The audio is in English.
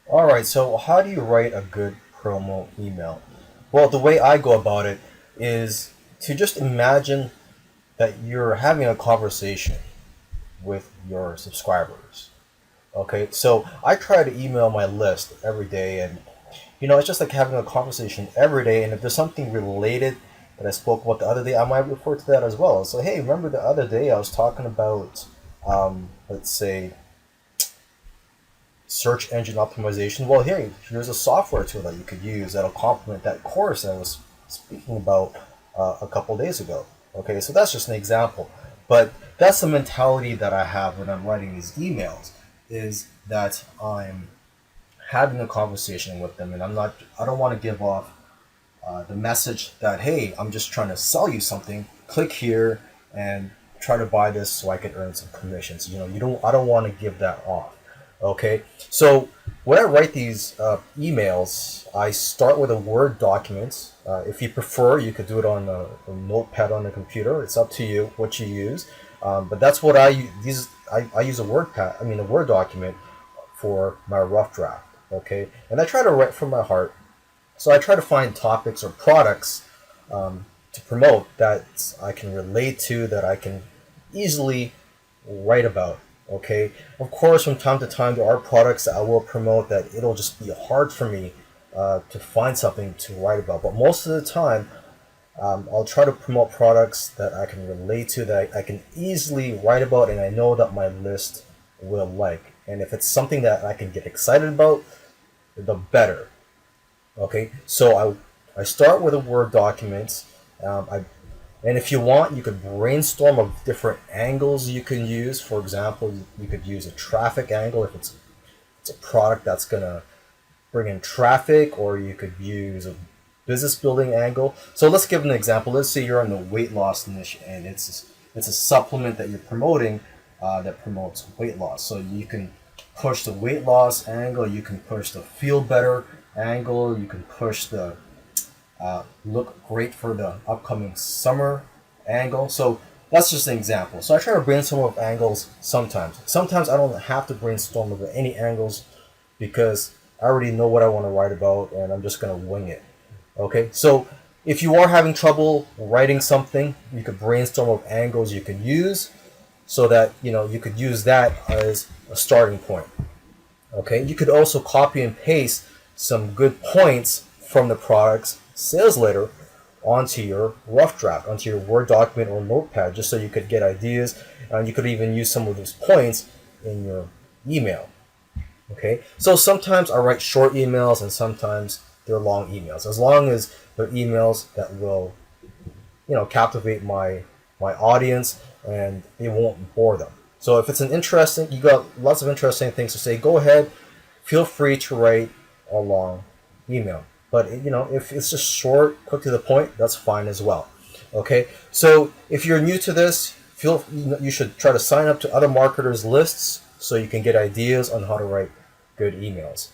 All right, so how do you write a good promo email? Well, the way I go about it is to just imagine that you're having a conversation with your subscribers. Okay, so I try to email my list every day, and it's just like having a conversation every day. And if there's something related that I spoke about the other day, I might refer to that as well. So, hey, remember the other day I was talking about, let's say, search engine optimization. Well, here's a software tool that you could use that'll complement that course I was speaking about a couple days ago. Okay, so that's just an example, but that's the mentality that I have when I'm writing these emails. Is that I'm having a conversation with them, and I don't want to give off the message that, hey, I'm just trying to sell you something. Click here and try to buy this so I can earn some commissions. I don't want to give that off. Okay, so when I write these emails, I start with a Word document. If you prefer, you could do it on a notepad on the computer. It's up to you what you use. But that's what I use. I use a Word document for my rough draft. Okay, and I try to write from my heart. So I try to find topics or products to promote that I can relate to, that I can easily write about. Okay, of course, from time to time there are products that I will promote that it'll just be hard for me to find something to write about. But most of the time, I'll try to promote products that I can relate to, that I can easily write about, and I know that my list will like. And if it's something that I can get excited about, the better. Okay, so I start with a Word document. And if you want, you could brainstorm of different angles you can use. For example, you could use a traffic angle if it's a product that's gonna bring in traffic, or you could use a business building angle. So let's give an example. Let's say you're in the weight loss niche, and it's a supplement that you're promoting that promotes weight loss. So you can push the weight loss angle, you can push the feel better angle, you can push the look great for the upcoming summer angle. So that's just an example. So I try to brainstorm of angles sometimes. Sometimes I don't have to brainstorm of any angles because I already know what I want to write about, and I'm just going to wing it. Okay, so if you are having trouble writing something, you could brainstorm of angles you could use so that you could use that as a starting point. Okay, you could also copy and paste some good points from the product's sales letter onto your rough draft, onto your Word document or notepad, just so you could get ideas, and you could even use some of those points in your email. Okay, so sometimes I write short emails and sometimes they're long emails, as long as they're emails that will captivate my audience and it won't bore them. So if it's you got lots of interesting things to say, go ahead, feel free to write a long email. But if it's just short, quick to the point, that's fine as well. Okay, so if you're new to this, you should try to sign up to other marketers lists so you can get ideas on how to write good emails.